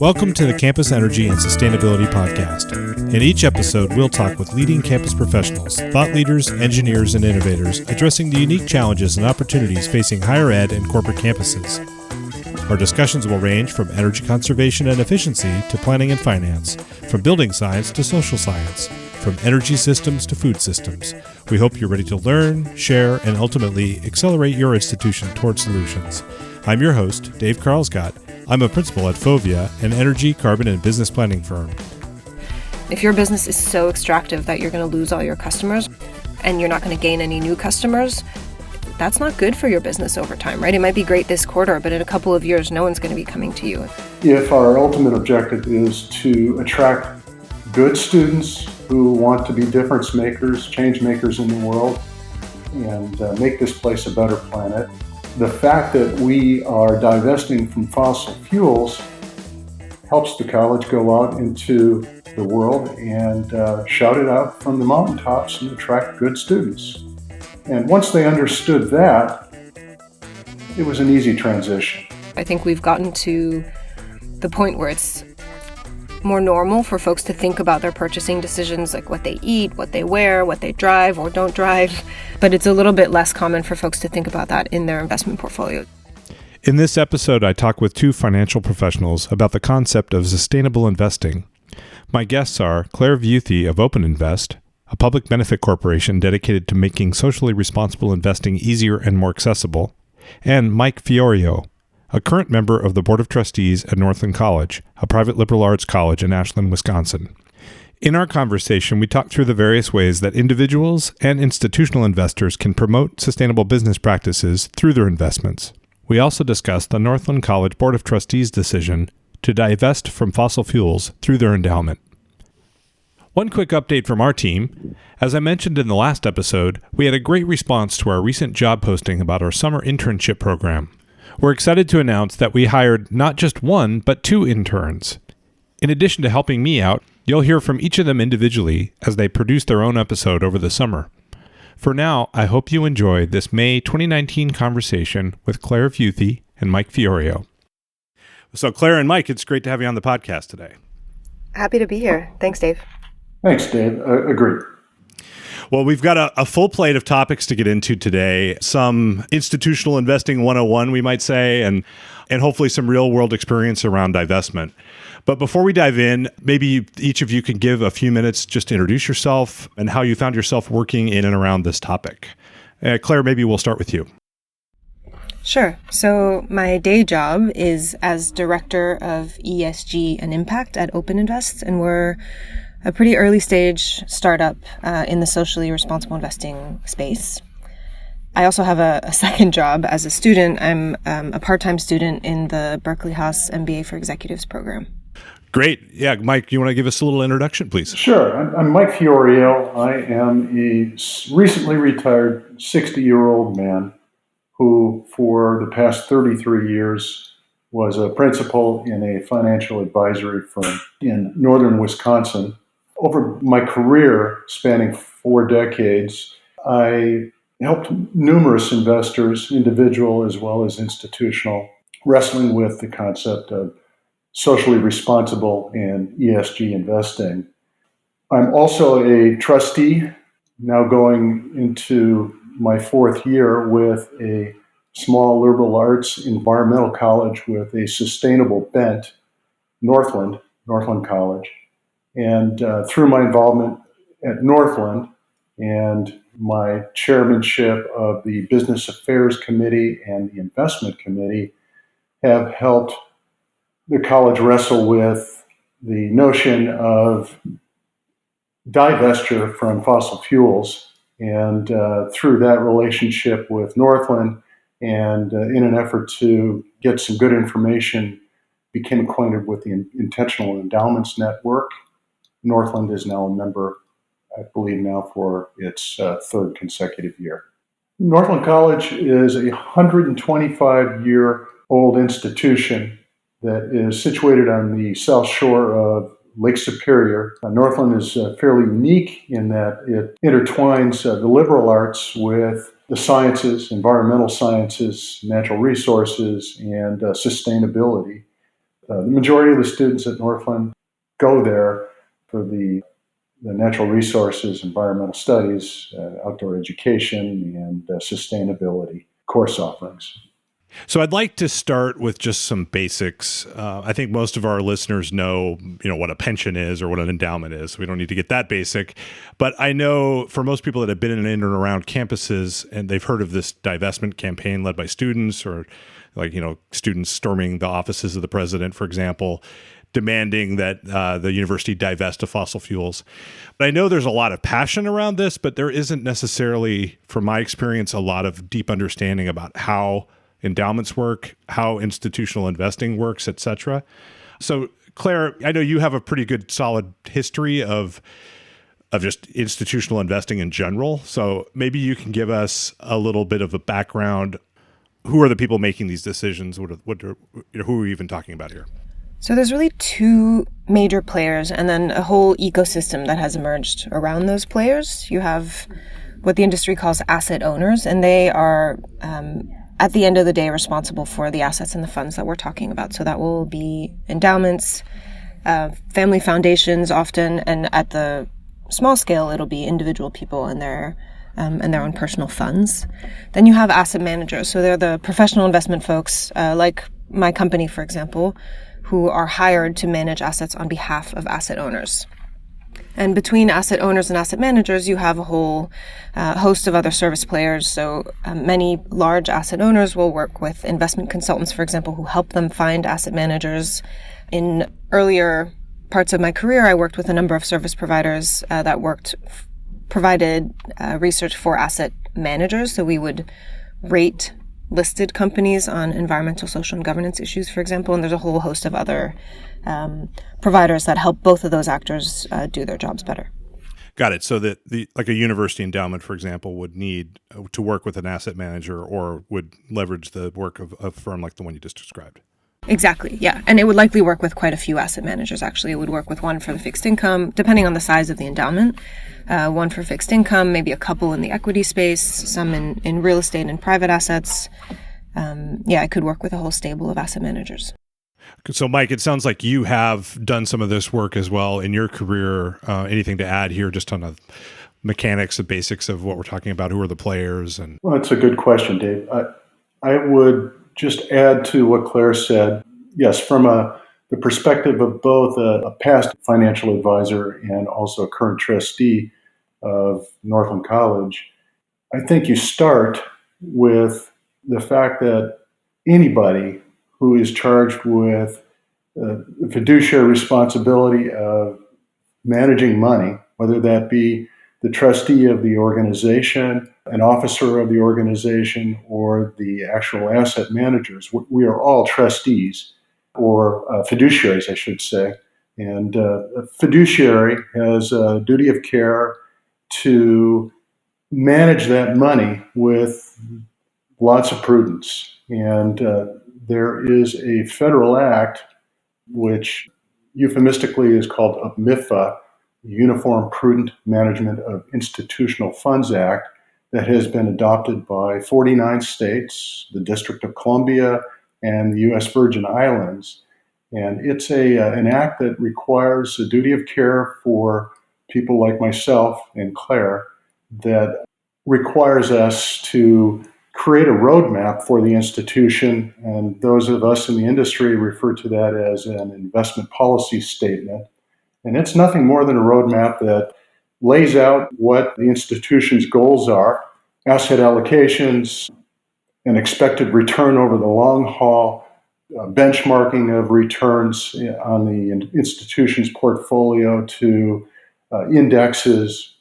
Welcome to the Campus Energy and Sustainability Podcast. In each episode, we'll talk with leading campus professionals, thought leaders, engineers, and innovators addressing the unique challenges and opportunities facing higher ed and corporate campuses. Our discussions will range from energy conservation and efficiency to planning and finance, from building science to social science, from energy systems to food systems. We hope you're ready to learn, share, and ultimately accelerate your institution toward solutions. I'm your host, Dave Karlsgodt. I'm a principal at Fovea, an energy, carbon, and business planning firm. If your business is so extractive that you're going to lose all your customers and you're not going to gain any new customers, that's not good for your business over time, right? It might be great this quarter, but in a couple of years, no one's going to be coming to you. If our ultimate objective is to attract good students who want to be difference makers, change makers in the world, and make this place a better planet, the fact that we are divesting from fossil fuels helps the college go out into the world and shout it out from the mountaintops and attract good students. And once they understood that, it was an easy transition. I think we've gotten to the point where it's more normal for folks to think about their purchasing decisions, like what they eat, what they wear, what they drive or don't drive. But it's a little bit less common for folks to think about that in their investment portfolio. In this episode, I talk with two financial professionals about the concept of sustainable investing. My guests are Claire Veuthey of OpenInvest, a public benefit corporation dedicated to making socially responsible investing easier and more accessible, and Mike Fiorio, a current member of the Board of Trustees at Northland College, a private liberal arts college in Ashland, Wisconsin. In our conversation, we talked through the various ways that individuals and institutional investors can promote sustainable business practices through their investments. We also discussed the Northland College Board of Trustees' decision to divest from fossil fuels through their endowment. One quick update from our team. As I mentioned in the last episode, we had a great response to our recent job posting about our summer internship program. We're excited to announce that we hired not just one, but two interns. In addition to helping me out, you'll hear from each of them individually as they produce their own episode over the summer. For now, I hope you enjoy this May 2019 conversation with Claire Veuthey and Mike Fiorio. So Claire and Mike, it's great to have you on the podcast today. Happy to be here. Thanks, Dave. Thanks, Dave. Agreed. Well, we've got a full plate of topics to get into today. Some institutional investing 101, we might say, and hopefully some real-world experience around divestment. But before we dive in, maybe each of you can give a few minutes just to introduce yourself and how you found yourself working in and around this topic. Claire, maybe we'll start with you. Sure. So my day job is as Director of ESG and Impact at OpenInvest, and we're a pretty early stage startup in the socially responsible investing space. I also have a second job as a student. I'm a part-time student in the Berkeley Haas MBA for Executives program. Great. Yeah, Mike, you want to give us a little introduction, please? Sure. I'm Mike Fiorio. I am a recently retired 60-year-old man who, for the past 33 years, was a principal in a financial advisory firm in northern Wisconsin. Over my career, spanning 4 decades, I helped numerous investors, individual as well as institutional, wrestling with the concept of socially responsible and ESG investing. I'm also a trustee, now going into my 4th year with a small liberal arts environmental college with a sustainable bent, Northland College. And through my involvement at Northland and my chairmanship of the Business Affairs Committee and the Investment Committee, have helped the college wrestle with the notion of divestiture from fossil fuels. And through that relationship with Northland and in an effort to get some good information, became acquainted with the Intentional Endowments Network. Northland is now a member, I believe now for its 3rd consecutive year. Northland College is a 125-year-old institution that is situated on the south shore of Lake Superior. Northland is fairly unique in that it intertwines the liberal arts with the sciences, environmental sciences, natural resources, and sustainability. The majority of the students at Northland go there for the natural resources, environmental studies, outdoor education, and sustainability course offerings. So I'd like to start with just some basics. I think most of our listeners know, what a pension is or what an endowment is. So we don't need to get that basic. But I know for most people that have been in and around campuses and they've heard of this divestment campaign led by students or students storming the offices of the president, for example, demanding that the university divest of fossil fuels. But I know there's a lot of passion around this, but there isn't necessarily, from my experience, a lot of deep understanding about how endowments work, how institutional investing works, et cetera. So, Claire, I know you have a pretty good, solid history of just institutional investing in general. So maybe you can give us a little bit of a background. Who are the people making these decisions? Who are we even talking about here? So there's really two major players and then a whole ecosystem that has emerged around those players. You have what the industry calls asset owners, and they are at the end of the day responsible for the assets and the funds that we're talking about. So that will be endowments, family foundations often, and at the small scale, it'll be individual people and their own personal funds. Then you have asset managers. So they're the professional investment folks, like my company, for example, who are hired to manage assets on behalf of asset owners. And between asset owners and asset managers, you have a whole host of other service players. So many large asset owners will work with investment consultants, for example, who help them find asset managers. In earlier parts of my career, I worked with a number of service providers that provided research for asset managers. So we would rate listed companies on environmental, social, and governance issues, for example. And there's a whole host of other providers that help both of those actors do their jobs better. Got it. So that like a university endowment, for example, would need to work with an asset manager or would leverage the work of a firm like the one you just described. Exactly, yeah. And it would likely work with quite a few asset managers, actually. It would work with one for the fixed income, depending on the size of the endowment. One for fixed income, maybe a couple in the equity space, some in real estate and private assets. It could work with a whole stable of asset managers. So, Mike, it sounds like you have done some of this work as well in your career. Anything to add here just on the mechanics, the basics of what we're talking about? Who are the players? Well, that's a good question, Dave. I would just add to what Claire said. Yes, from the perspective of both a past financial advisor and also a current trustee of Northland College, I think you start with the fact that anybody who is charged with the fiduciary responsibility of managing money, whether that be the trustee of the organization, an officer of the organization, or the actual asset managers, we are all trustees, or fiduciaries, I should say. And a fiduciary has a duty of care to manage that money with lots of prudence. And there is a federal act, which euphemistically is called UPMIFA, Uniform Prudent Management of Institutional Funds Act, that has been adopted by 49 states, the District of Columbia, and the U.S. Virgin Islands. And it's an act that requires a duty of care for people like myself and Claire, that requires us to create a roadmap for the institution, and those of us in the industry refer to that as an investment policy statement. And it's nothing more than a roadmap that lays out what the institution's goals are, asset allocations, an expected return over the long haul, benchmarking of returns on the institution's portfolio to indexes.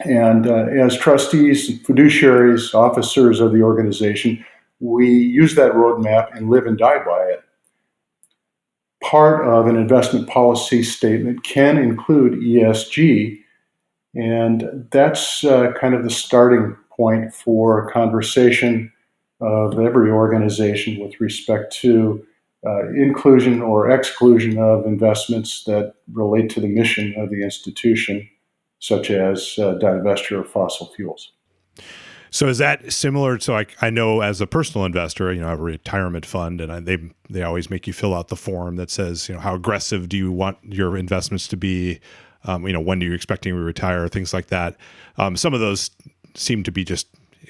And as trustees, fiduciaries, officers of the organization, we use that roadmap and live and die by it. Part of an investment policy statement can include ESG, and that's kind of the starting point for a conversation of every organization with respect to inclusion or exclusion of investments that relate to the mission of the institution, such as divestiture of fossil fuels. So is that similar? So I know as a personal investor, I have a retirement fund, and they always make you fill out the form that says, how aggressive do you want your investments to be? When are you expecting to retire? Things like that. Some of those seem to be just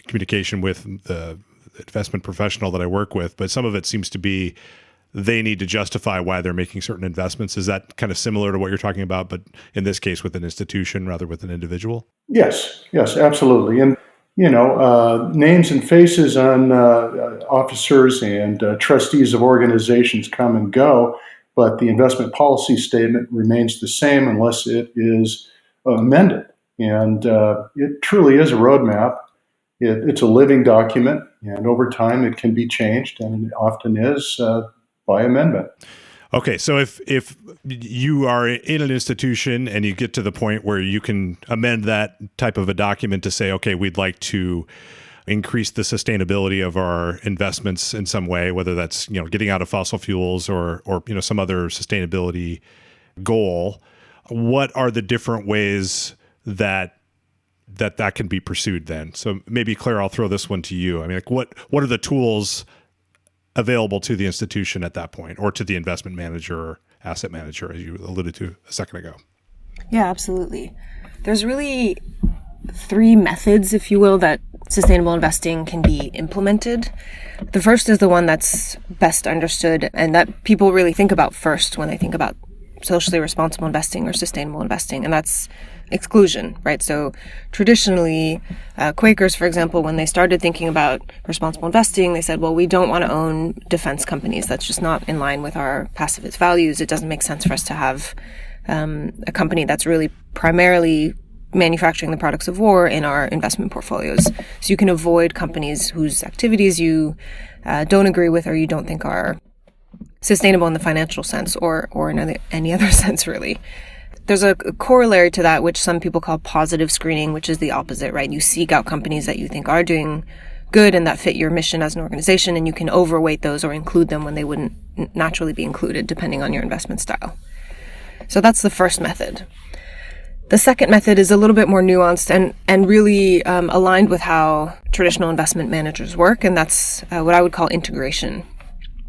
communication with the investment professional that I work with, but some of it seems to be they need to justify why they're making certain investments. Is that kind of similar to what you're talking about, but in this case with an institution rather with an individual? Yes, absolutely. And names and faces on officers and trustees of organizations come and go, but the investment policy statement remains the same unless it is amended. And it truly is a roadmap. It's a living document, and over time it can be changed, and it often is by amendment. Okay, so if you are in an institution and you get to the point where you can amend that type of a document to say, okay, we'd like to increase the sustainability of our investments in some way, whether that's getting out of fossil fuels or some other sustainability goal, what are the different ways that can be pursued then? So maybe Claire, I'll throw this one to you. I mean, what are the tools available to the institution at that point, or to the investment manager or asset manager, as you alluded to a second ago? Yeah, absolutely. There's really 3 methods, if you will, that sustainable investing can be implemented. The first is the one that's best understood and that people really think about first when they think about socially responsible investing or sustainable investing, and that's exclusion, right? So traditionally, Quakers, for example, when they started thinking about responsible investing, they said, well, we don't want to own defense companies. That's just not in line with our pacifist values. It doesn't make sense for us to have a company that's really primarily manufacturing the products of war in our investment portfolios. So you can avoid companies whose activities you don't agree with or you don't think are sustainable in the financial sense or in any other sense, really. There's a corollary to that, which some people call positive screening, which is the opposite, right? You seek out companies that you think are doing good and that fit your mission as an organization, and you can overweight those or include them when they wouldn't naturally be included, depending on your investment style. So that's the first method. The second method is a little bit more nuanced and really aligned with how traditional investment managers work, and that's what I would call integration.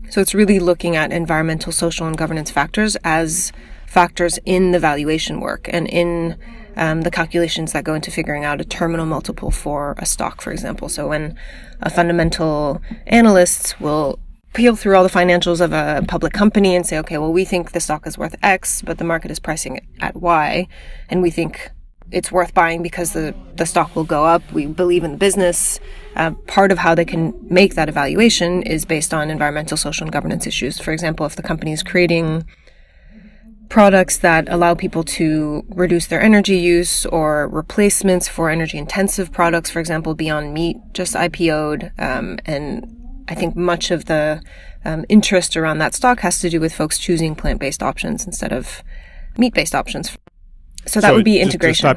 So it's really looking at environmental, social, and governance factors as factors in the valuation work and in the calculations that go into figuring out a terminal multiple for a stock, for example. So when a fundamental analyst will peel through all the financials of a public company and say, okay, well, we think the stock is worth X, but the market is pricing it at Y, and we think it's worth buying because the stock will go up. We believe in the business. Part of how they can make that evaluation is based on environmental, social, and governance issues. For example, if the company is creating products that allow people to reduce their energy use or replacements for energy-intensive products, for example, Beyond Meat just IPO'd, and I think much of the interest around that stock has to do with folks choosing plant-based options instead of meat-based options. So that would be integration.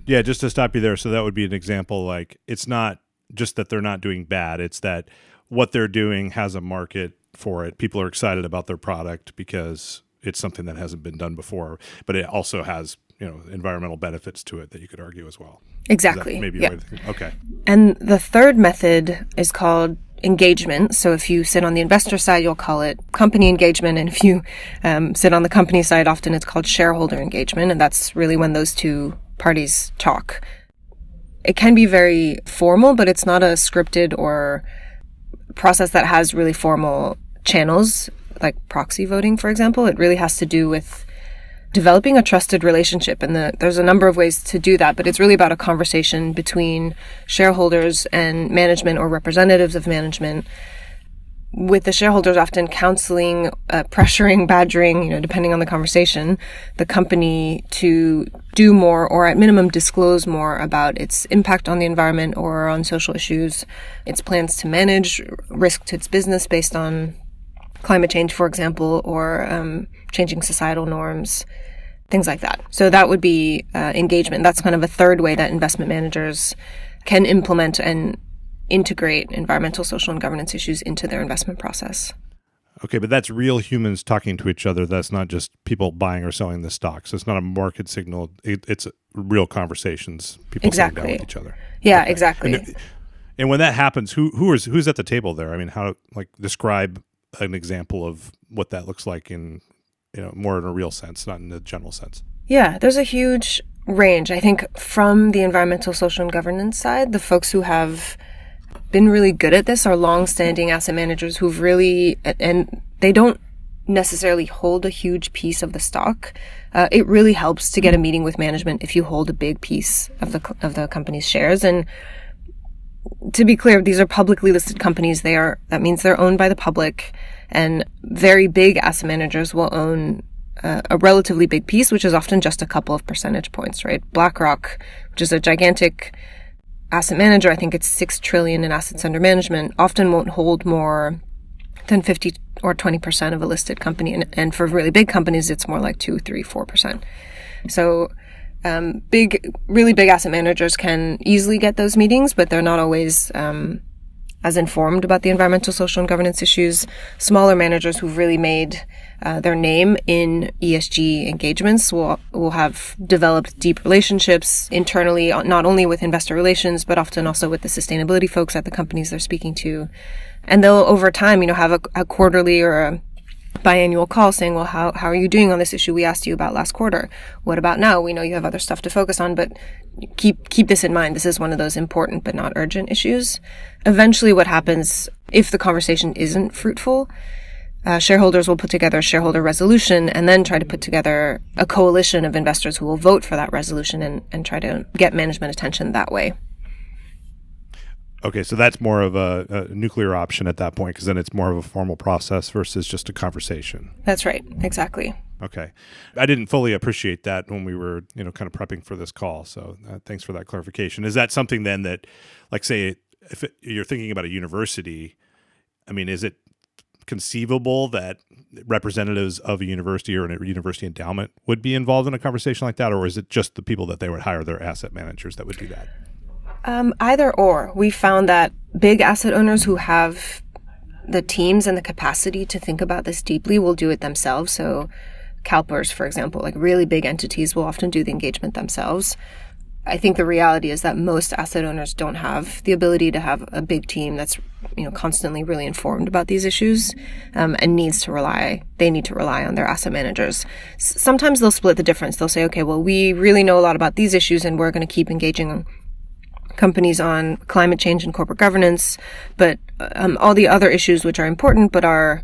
Just to stop you there. So that would be an example, like it's not just that they're not doing bad, it's that what they're doing has a market for it. People are excited about their product because it's something that hasn't been done before, but it also has, environmental benefits to it that you could argue as well. Exactly. Maybe a way to think. Okay. And the third method is called engagement. So if you sit on the investor side, you'll call it company engagement. And if you sit on the company side, often it's called shareholder engagement. And that's really when those two parties talk. It can be very formal, but it's not a scripted or process that has really formal channels, like proxy voting, for example. It really has to do with developing a trusted relationship. And there's a number of ways to do that, but it's really about a conversation between shareholders and management or representatives of management, with the shareholders often counseling, pressuring, badgering, depending on the conversation, the company to do more or at minimum disclose more about its impact on the environment or on social issues, its plans to manage risk to its business based on climate change, for example, or changing societal norms, things like that. So that would be engagement. That's kind of a third way that investment managers can implement and integrate environmental, social, and governance issues into their investment process. Okay, but that's real humans talking to each other. That's not just people buying or selling the stock. So it's not a market signal. It's real conversations, people sitting down with each other. Yeah, okay. exactly. And when that happens, who's at the table there? I mean, how describe an example of what that looks like in more in a real sense, not in the general sense. Yeah, there's a huge range. I think from the environmental, social, and governance side, the folks who have been really good at this are long-standing asset managers who've really, and they don't necessarily hold a huge piece of the stock. It really helps to get a meeting with management if you hold a big piece of the company's shares. And to be clear, these are publicly listed companies. That means they're owned by the public, and very big asset managers will own a relatively big piece, which is often just a couple of percentage points, right? BlackRock, which is a gigantic asset manager, I think it's $6 trillion in assets under management, often won't hold more than 50 or 20% of a listed company. And for really big companies, it's more like 2, 3, 4%. So really big asset managers can easily get those meetings, but they're not always as informed about the environmental, social, and governance issues. Smaller managers who've really made their name in ESG engagements will have developed deep relationships internally, not only with investor relations, but often also with the sustainability folks at the companies they're speaking to. And they'll, over time, have a quarterly or a biannual call saying, well, how are you doing on this issue we asked you about last quarter? What about now? We know you have other stuff to focus on, but keep this in mind. This is one of those important but not urgent issues. Eventually what happens if the conversation isn't fruitful, shareholders will put together a shareholder resolution and then try to put together a coalition of investors who will vote for that resolution and try to get management attention that way. Okay, so that's more of a nuclear option at that point, because then it's more of a formal process versus just a conversation. That's right, exactly. Okay. I didn't fully appreciate that when we were, kind of prepping for this call. So thanks for that clarification. Is that something then that, like, say, if you're thinking about a university, I mean, is it conceivable that representatives of a university or a university endowment would be involved in a conversation like that? Or is it just the people that they would hire, their asset managers, that would do that? Either or. We found that big asset owners who have the teams and the capacity to think about this deeply will do it themselves. So CalPERS, for example, like really big entities will often do the engagement themselves. I think the reality is that most asset owners don't have the ability to have a big team that's constantly really informed about these issues and need to rely on their asset managers. Sometimes they'll split the difference. They'll say, okay, well, we really know a lot about these issues and we're going to keep engaging companies on climate change and corporate governance, but all the other issues which are important but are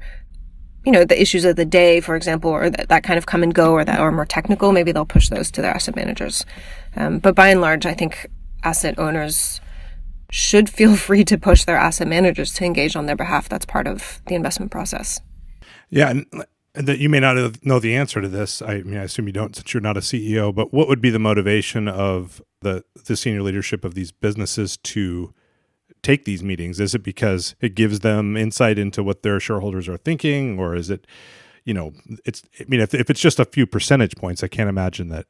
the issues of the day, for example, or that kind of come and go, or that are more technical, maybe they'll push those to their asset managers. But by and large, I think asset owners should feel free to push their asset managers to engage on their behalf. That's part of the investment process. Yeah, and that you may not know the answer to this. I mean, I assume you don't, since you're not a CEO, but what would be the motivation of the senior leadership of these businesses to take these meetings? Is it because it gives them insight into what their shareholders are thinking, or is it, if it's just a few percentage points, I can't imagine that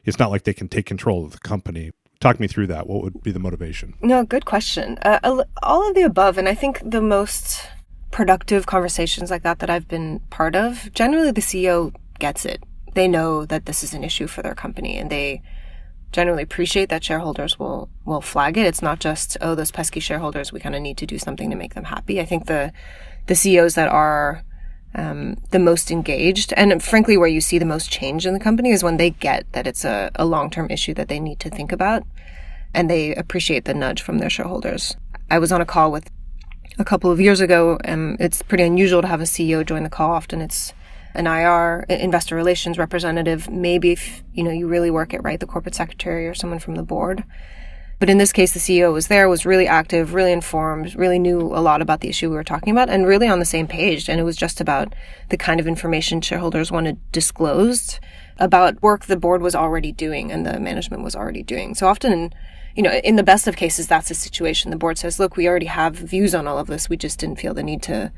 it's not like they can take control of the company. Talk me through that. What would be the motivation? No, good question. All of the above. And I think the most productive conversations like that I've been part of, generally the CEO gets it. They know that this is an issue for their company, and they generally appreciate that shareholders will flag it. It's not just, oh, those pesky shareholders, we kind of need to do something to make them happy. I think the CEOs that are the most engaged, and frankly where you see the most change in the company, is when they get that it's a long-term issue that they need to think about, and they appreciate the nudge from their shareholders. I was on a call with a couple of years ago, and it's pretty unusual to have a CEO join the call. Often it's an IR, investor relations representative, maybe if you really work it right, the corporate secretary or someone from the board. But in this case, the CEO was there, was really active, really informed, really knew a lot about the issue we were talking about, and really on the same page. And it was just about the kind of information shareholders wanted disclosed about work the board was already doing and the management was already doing. So often, in the best of cases, that's a situation. The board says, look, we already have views on all of this. We just didn't feel the need to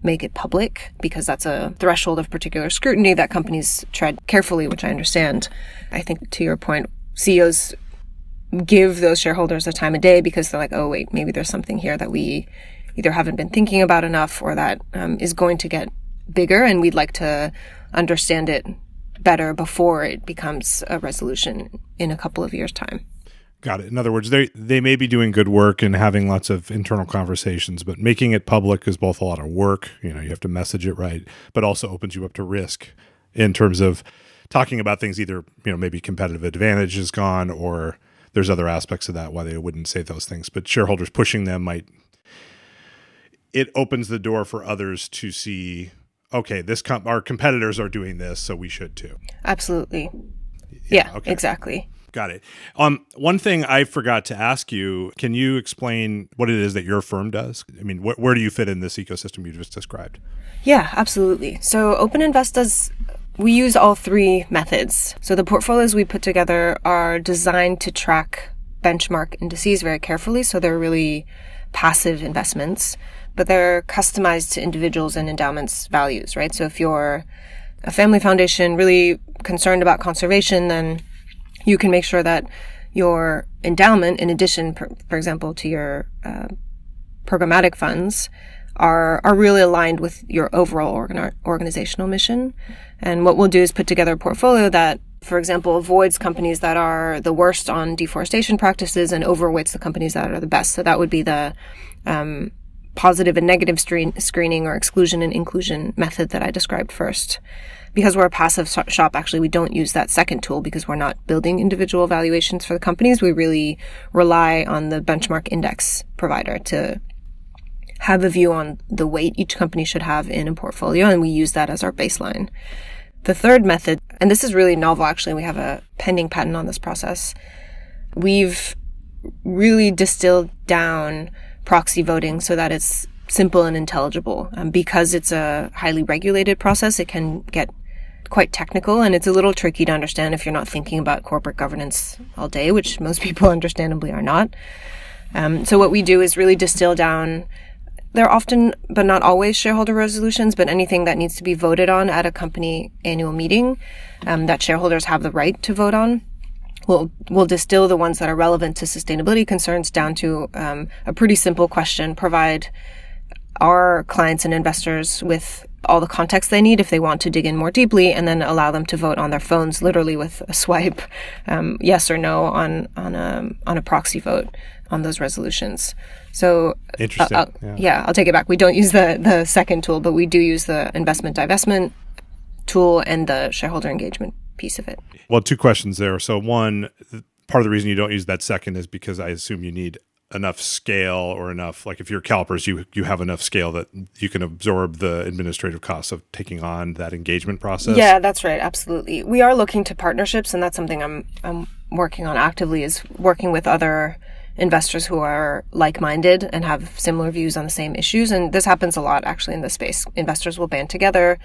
make it public because that's a threshold of particular scrutiny that companies tread carefully, which I understand. I think, to your point, CEOs give those shareholders the time of day because they're like, oh, wait, maybe there's something here that we either haven't been thinking about enough, or that is going to get bigger, and we'd like to understand it better before it becomes a resolution in a couple of years' time. Got it. In other words, they may be doing good work and having lots of internal conversations, but making it public is both a lot of work. You have to message it right, but also opens you up to risk in terms of talking about things either, maybe competitive advantage is gone or there's other aspects of that why they wouldn't say those things. But shareholders pushing them it opens the door for others to see, okay, our competitors are doing this, so we should too. Absolutely. Yeah, okay. Exactly. Got it. One thing I forgot to ask you, can you explain what it is that your firm does? I mean, where do you fit in this ecosystem you just described? Yeah, absolutely. So OpenInvest we use all three methods. So the portfolios we put together are designed to track benchmark indices very carefully. So they're really passive investments, but they're customized to individuals and endowments' values, right? So if you're a family foundation really concerned about conservation, then you can make sure that your endowment, in addition, for example, to your programmatic funds, are really aligned with your overall organizational mission. And what we'll do is put together a portfolio that, for example, avoids companies that are the worst on deforestation practices and overweights the companies that are the best. So that would be the positive and negative screening or exclusion and inclusion method that I described first. Because we're a passive shop, actually, we don't use that second tool because we're not building individual valuations for the companies. We really rely on the benchmark index provider to have a view on the weight each company should have in a portfolio, and we use that as our baseline. The third method, and this is really novel, actually, we have a pending patent on this process. We've really distilled down proxy voting so that it's simple and intelligible. Because it's a highly regulated process, it can get quite technical, and it's a little tricky to understand if you're not thinking about corporate governance all day, which most people understandably are not. So what we do is really distill down. They're often, but not always, shareholder resolutions, but anything that needs to be voted on at a company annual meeting that shareholders have the right to vote on. We'll distill the ones that are relevant to sustainability concerns down to a pretty simple question, provide our clients and investors with all the context they need if they want to dig in more deeply, and then allow them to vote on their phones, literally with a swipe, yes or no on a proxy vote on those resolutions. So interesting. I'll take it back. We don't use the second tool, but we do use the investment divestment tool and the shareholder engagement piece of it. Well, two questions there. So one, part of the reason you don't use that second is because I assume you need enough scale or enough, like if you're CalPERS, you have enough scale that you can absorb the administrative costs of taking on that engagement process. Yeah, that's right. Absolutely. We are looking to partnerships, and that's something I'm working on actively, is working with other investors who are like-minded and have similar views on the same issues. And this happens a lot, actually, in this space. Investors will band together,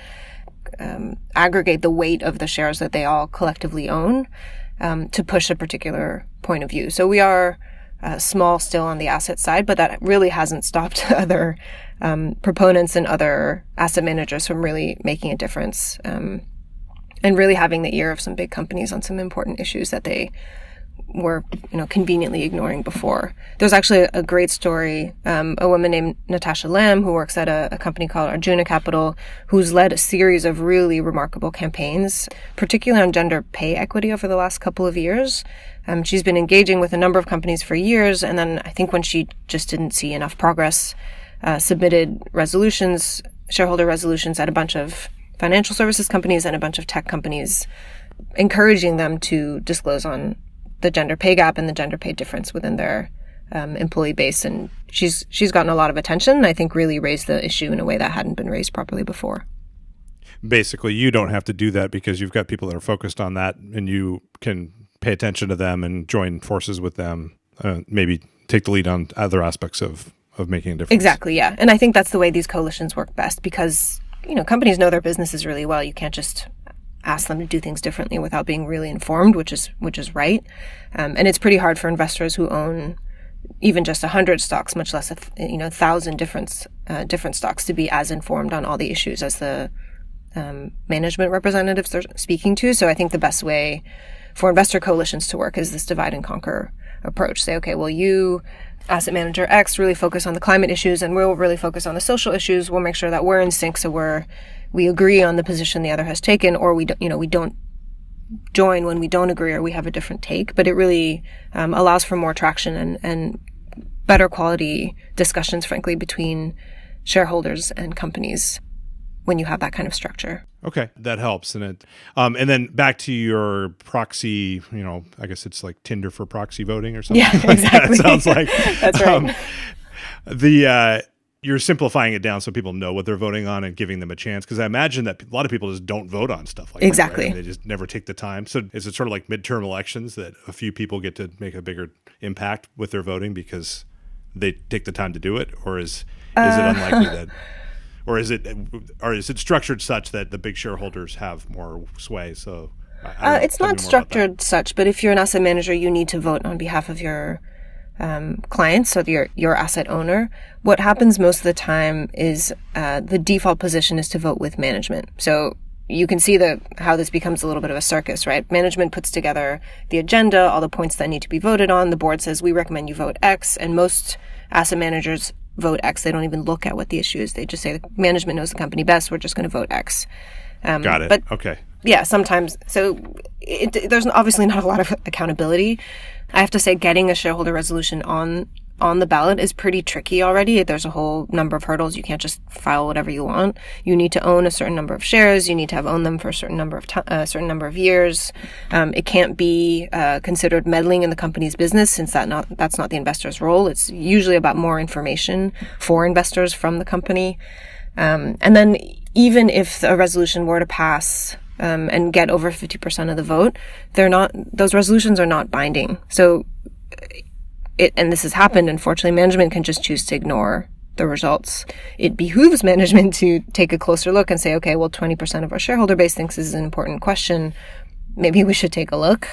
aggregate the weight of the shares that they all collectively own to push a particular point of view. So we are small still on the asset side, but that really hasn't stopped other proponents and other asset managers from really making a difference and really having the ear of some big companies on some important issues that they were conveniently ignoring before. There's actually a great story, a woman named Natasha Lamb, who works at a company called Arjuna Capital, who's led a series of really remarkable campaigns, particularly on gender pay equity over the last couple of years. She's been engaging with a number of companies for years, and then I think when she just didn't see enough progress, submitted shareholder resolutions at a bunch of financial services companies and a bunch of tech companies, encouraging them to disclose on the gender pay gap and the gender pay difference within their employee base. And she's gotten a lot of attention, and I think really raised the issue in a way that hadn't been raised properly before. Basically, you don't have to do that because you've got people that are focused on that, and you can pay attention to them and join forces with them, maybe take the lead on other aspects of making a difference. Exactly, yeah. And I think that's the way these coalitions work best, because companies know their businesses really well. You can't just ask them to do things differently without being really informed, which is right. And it's pretty hard for investors who own even just 100 stocks, much less 1,000 different stocks, to be as informed on all the issues as the management representatives they're speaking to. So I think the best way for investor coalitions to work is this divide and conquer approach. Say, okay, well, you, asset manager X, really focus on the climate issues, and we'll really focus on the social issues. We'll make sure that we're in sync, so we agree on the position the other has taken, or we don't join when we don't agree or we have a different take, but it really allows for more traction and better quality discussions, frankly, between shareholders and companies when you have that kind of structure. Okay, that helps. And then back to your proxy, I guess it's like Tinder for proxy voting or something. Yeah, exactly. That sounds like. That's right. You're simplifying it down so people know what they're voting on and giving them a chance. Because I imagine that a lot of people just don't vote on stuff like exactly. that. Right? They just never take the time. So is it sort of like midterm elections that a few people get to make a bigger impact with their voting because they take the time to do it? Or is it unlikely that... Or is it structured such that the big shareholders have more sway? So it's not structured such, but if you're an asset manager, you need to vote on behalf of your clients, so your asset owner. What happens most of the time is the default position is to vote with management. So you can see how this becomes a little bit of a circus, right? Management puts together the agenda, all the points that need to be voted on. The board says, we recommend you vote X, and most asset managers vote X. They don't even look at what the issue is. They just say the management knows the company best. We're just going to vote X. Got it. But okay. Yeah, sometimes. So there's obviously not a lot of accountability. I have to say getting a shareholder resolution on the ballot is pretty tricky already. There's a whole number of hurdles. You can't just file whatever you want. You need to own a certain number of shares. You need to have owned them for a certain number of years. It can't be considered meddling in the company's business, since that's not the investor's role. It's usually about more information for investors from the company. And then even if a resolution were to pass and get over 50% of the vote, those resolutions are not binding. So and this has happened, unfortunately, management can just choose to ignore the results. It behooves management to take a closer look and say, okay, well, 20% of our shareholder base thinks this is an important question. Maybe we should take a look.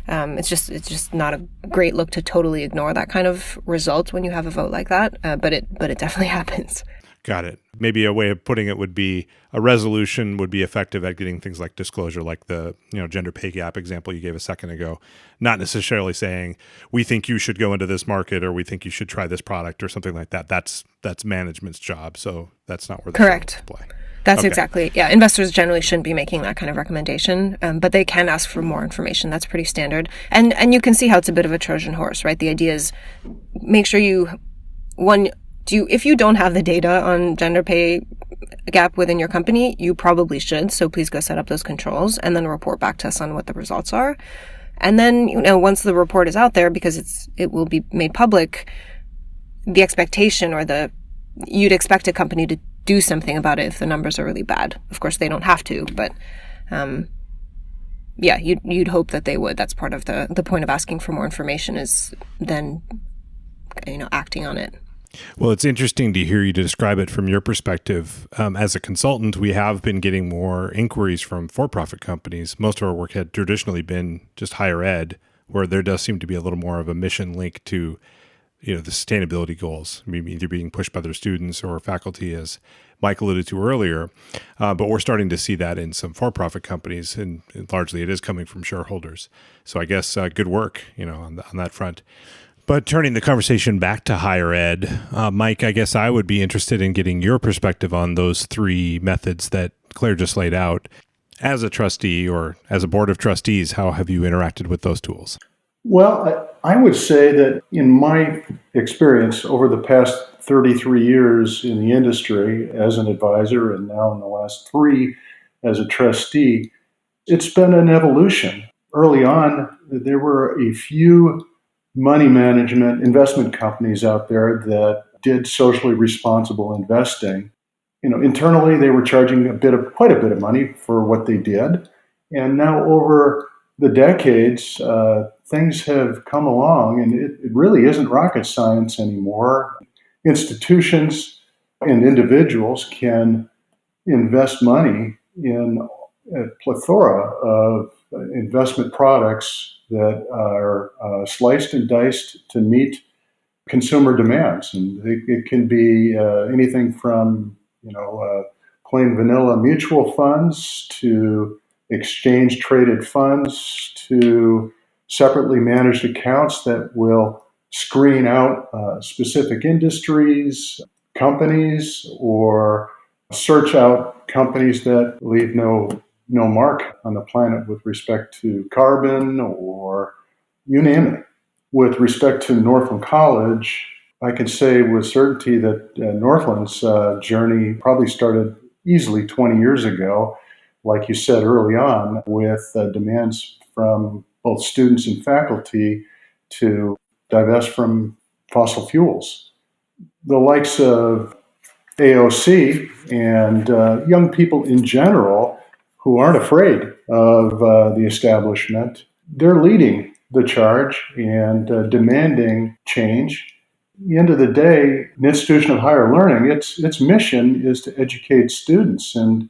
It's just not a great look to totally ignore that kind of result when you have a vote like that. But it definitely happens. Got it. Maybe a way of putting it would be a resolution would be effective at getting things like disclosure, like the gender pay gap example you gave a second ago. Not necessarily saying we think you should go into this market or we think you should try this product or something like that. That's management's job. So that's not where the correct. Play. That's okay. Exactly. Yeah, investors generally shouldn't be making that kind of recommendation, but they can ask for more information. That's pretty standard. And you can see how it's a bit of a Trojan horse, right? The idea is make sure if you don't have the data on gender pay gap within your company, you probably should. So please go set up those controls and then report back to us on what the results are. And then, once the report is out there, because it will be made public, the expectation you'd expect a company to do something about it if the numbers are really bad. Of course, they don't have to, but you'd hope that they would. That's part of the point of asking for more information, is then acting on it. Well, it's interesting to hear you describe it from your perspective. As a consultant, we have been getting more inquiries from for-profit companies. Most of our work had traditionally been just higher ed, where there does seem to be a little more of a mission link to the sustainability goals, either being pushed by their students or faculty, as Mike alluded to earlier. But we're starting to see that in some for-profit companies, and largely it is coming from shareholders. So I guess good work, on that front. But turning the conversation back to higher ed, Mike, I guess I would be interested in getting your perspective on those three methods that Claire just laid out. As a trustee or as a board of trustees, how have you interacted with those tools? Well, I would say that in my experience over the past 33 years in the industry as an advisor, and now in the last 3 as a trustee, it's been an evolution. Early on, there were a few money management investment companies out there that did socially responsible investing. Internally, they were charging quite a bit of money for what they did. And now over the decades, things have come along, and it really isn't rocket science anymore. Institutions and individuals can invest money in a plethora of investment products that are sliced and diced to meet consumer demands. And it can be anything from, plain vanilla mutual funds to exchange traded funds to separately managed accounts that will screen out specific industries, companies, or search out companies that leave no no mark on the planet with respect to carbon or you name it. With respect to Northland College, I can say with certainty that Northland's journey probably started easily 20 years ago, like you said early on, with demands from both students and faculty to divest from fossil fuels. The likes of AOC and young people in general who aren't afraid of the establishment, they're leading the charge and demanding change. At the end of the day, an institution of higher learning, its mission is to educate students. And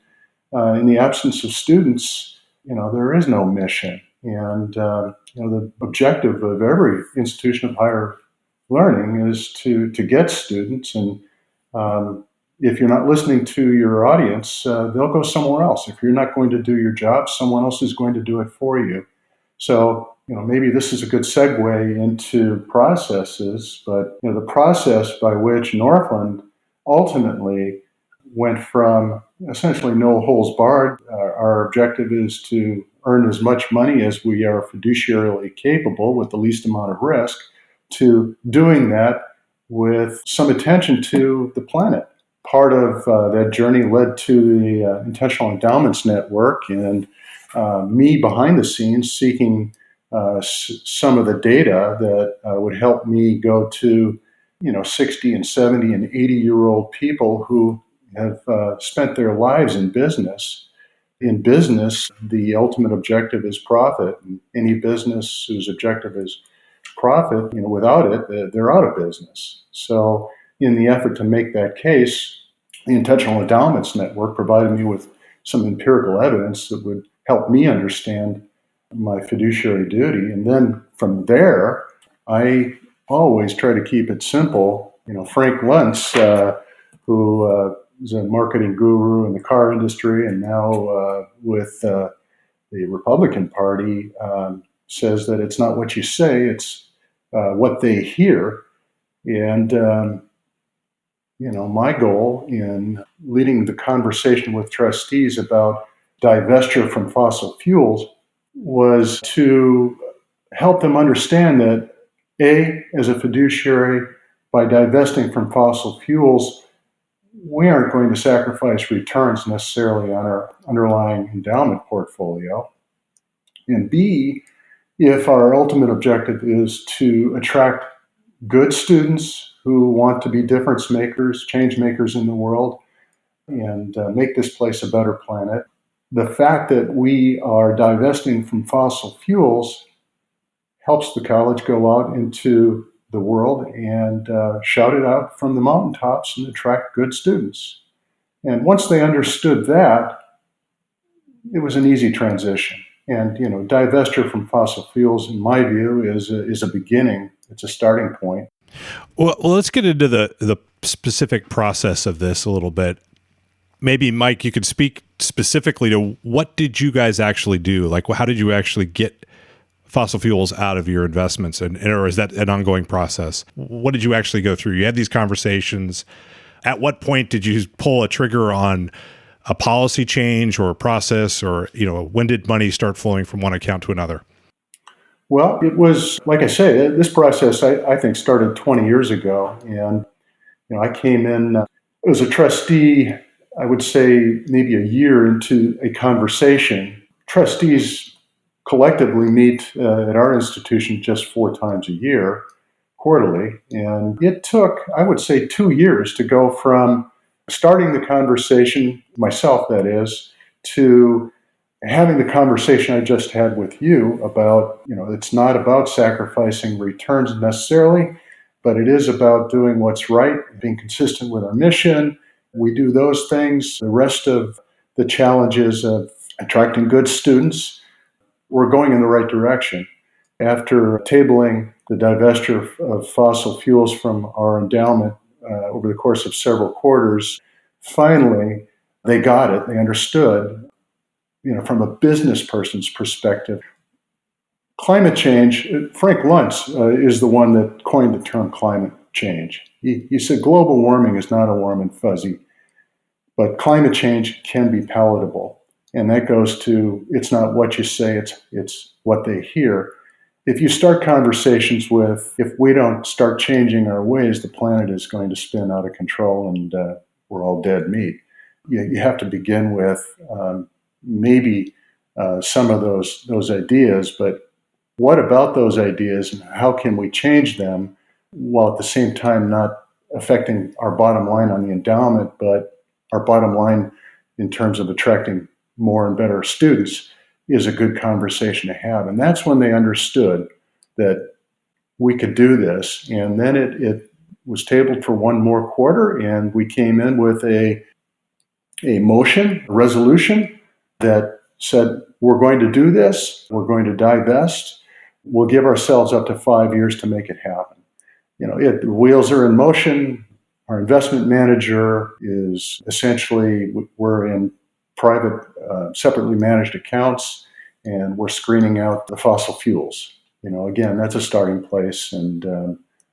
in the absence of students, there is no mission. And the objective of every institution of higher learning is to get students. And if you're not listening to your audience, they'll go somewhere else. If you're not going to do your job, someone else is going to do it for you. So, maybe this is a good segue into processes, but the process by which Northland ultimately went from essentially no holds barred. Our objective is to earn as much money as we are fiduciarily capable with the least amount of risk, to doing that with some attention to the planet. Part of that journey led to the Intentional Endowments Network and me behind the scenes seeking some of the data that would help me go to 60 and 70 and 80-year-old people who have spent their lives in business. In business, the ultimate objective is profit. And any business whose objective is profit, without it, they're out of business. So in the effort to make that case, the Intentional Endowments Network provided me with some empirical evidence that would help me understand my fiduciary duty. And then from there, I always try to keep it simple. Frank Luntz, who is a marketing guru in the car industry and now with the Republican Party, says that it's not what you say, it's what they hear. And, my goal in leading the conversation with trustees about divestiture from fossil fuels was to help them understand that, as a fiduciary, by divesting from fossil fuels, we aren't going to sacrifice returns necessarily on our underlying endowment portfolio. And B, if our ultimate objective is to attract good students who want to be difference makers, change makers in the world, and make this place a better planet, the fact that we are divesting from fossil fuels helps the college go out into the world and shout it out from the mountaintops and attract good students. And once they understood that, it was an easy transition. And divestiture from fossil fuels, in my view, is a beginning. It's a starting point. Well, let's get into the specific process of this a little bit. Maybe, Mike, you could speak specifically to what did you guys actually do? Like, how did you actually get fossil fuels out of your investments? Or is that an ongoing process? What did you actually go through? You had these conversations. At what point did you pull a trigger on a policy change or a process, or, when did money start flowing from one account to another? Well, it was, like I say, this process, I think, started 20 years ago. And, I came in as a trustee, I would say maybe a year into a conversation. Trustees collectively meet at our institution just 4 times a year, quarterly. And it took, I would say, 2 years to go from starting the conversation, myself that is, to having the conversation I just had with you about, it's not about sacrificing returns necessarily, but it is about doing what's right, being consistent with our mission. We do those things. The rest of the challenges of attracting good students, we're going in the right direction. After tabling the divestiture of fossil fuels from our endowment over the course of several quarters, finally, they got it. They understood. From a business person's perspective, climate change, Frank Luntz is the one that coined the term climate change. He said global warming is not a warm and fuzzy, but climate change can be palatable. And that goes to, it's not what you say, it's what they hear. If you start conversations with, if we don't start changing our ways, the planet is going to spin out of control and we're all dead meat. You have to begin with maybe some of those ideas, but what about those ideas and how can we change them while at the same time not affecting our bottom line on the endowment, but our bottom line in terms of attracting more and better students is a good conversation to have. And that's when they understood that we could do this. And then it was tabled for one more quarter, and we came in with a motion, a resolution that said, we're going to do this, we're going to divest, we'll give ourselves up to 5 years to make it happen. The wheels are in motion. Our investment manager is essentially, we're in private, separately managed accounts, and we're screening out the fossil fuels. Again, that's a starting place, and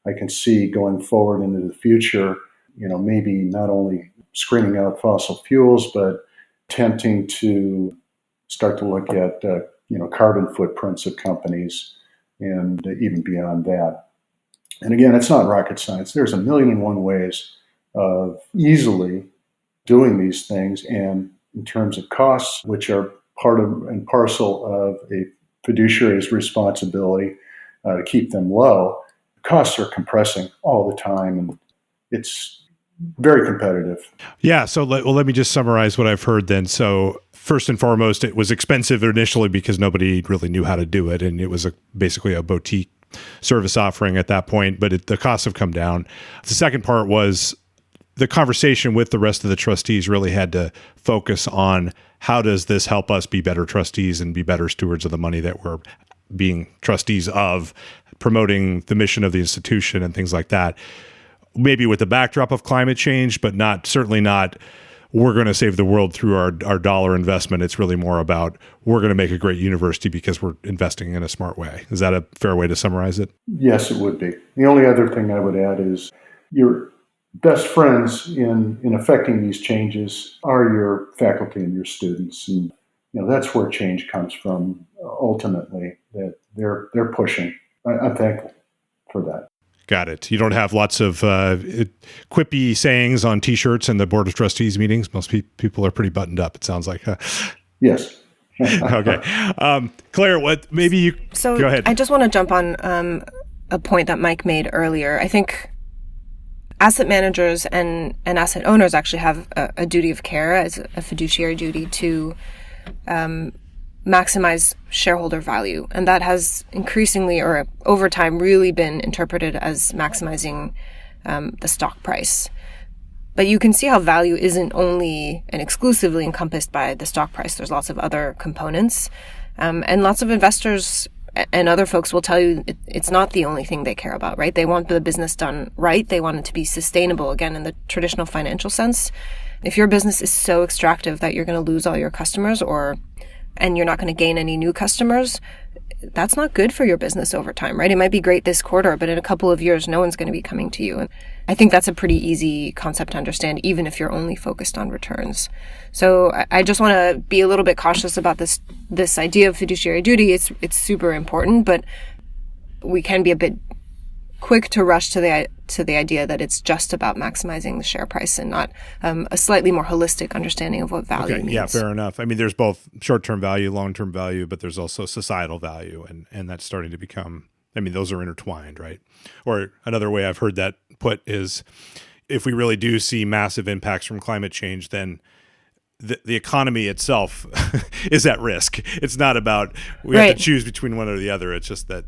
I can see going forward into the future, maybe not only screening out fossil fuels, but attempting to start to look at, carbon footprints of companies and even beyond that. And again, it's not rocket science. There's 1,000,001 ways of easily doing these things, and in terms of costs, which are part of and parcel of a fiduciary's responsibility to keep them low, costs are compressing all the time, and it's very competitive. Yeah. So let me just summarize what I've heard then. So first and foremost, it was expensive initially because nobody really knew how to do it, and it was basically a boutique service offering at that point, but the costs have come down. The second part was the conversation with the rest of the trustees really had to focus on how does this help us be better trustees and be better stewards of the money that we're being trustees of, promoting the mission of the institution and things like that. Maybe with the backdrop of climate change, but certainly not we're going to save the world through our dollar investment. It's really more about we're going to make a great university because we're investing in a smart way. Is that a fair way to summarize it? Yes, it would be. The only other thing I would add is your best friends in affecting these changes are your faculty and your students. And that's where change comes from ultimately, that they're pushing. I'm thankful for that. Got it. You don't have lots of quippy sayings on T-shirts in the Board of Trustees meetings. Most people are pretty buttoned up, it sounds like. Yes. Okay. Claire, maybe you go ahead. I just want to jump on a point that Mike made earlier. I think asset managers and asset owners actually have a duty of care as a fiduciary duty to maximize shareholder value. And that has increasingly or over time really been interpreted as maximizing the stock price. But you can see how value isn't only and exclusively encompassed by the stock price. There's lots of other components. And lots of investors and other folks will tell you it's not the only thing they care about, right? They want the business done right. They want it to be sustainable, again, in the traditional financial sense. If your business is so extractive that you're going to lose all your customers and you're not going to gain any new customers, that's not good for your business over time, right? It might be great this quarter, but in a couple of years, no one's going to be coming to you. And I think that's a pretty easy concept to understand, even if you're only focused on returns. So I just want to be a little bit cautious about this idea of fiduciary duty. It's super important, but we can be a bit quick to rush to the idea that it's just about maximizing the share price and not a slightly more holistic understanding of what value means. Yeah, fair enough. I mean, there's both short-term value, long-term value, but there's also societal value, and that's starting to become, I mean, those are intertwined, right? Or another way I've heard that put is if we really do see massive impacts from climate change, then the economy itself is at risk. It's not about we have to choose between one or the other. It's just that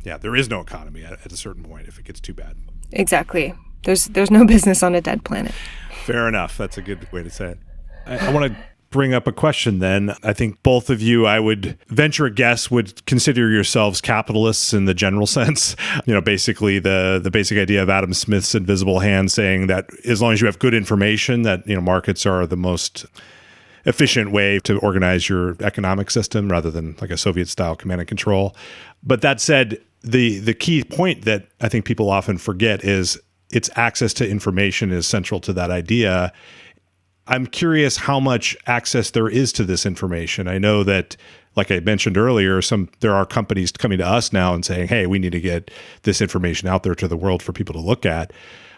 there is no economy at a certain point if it gets too bad. Exactly. There's no business on a dead planet. Fair enough. That's a good way to say it. I want to bring up a question then. I think both of you, I would venture a guess, would consider yourselves capitalists in the general sense. Basically the basic idea of Adam Smith's invisible hand saying that as long as you have good information, that markets are the most efficient way to organize your economic system rather than like a Soviet-style command and control. But that said, the key point that I think people often forget is its access to information is central to that idea. I'm curious how much access there is to this information. I know that, like I mentioned earlier, there are companies coming to us now and saying, hey, we need to get this information out there to the world for people to look at.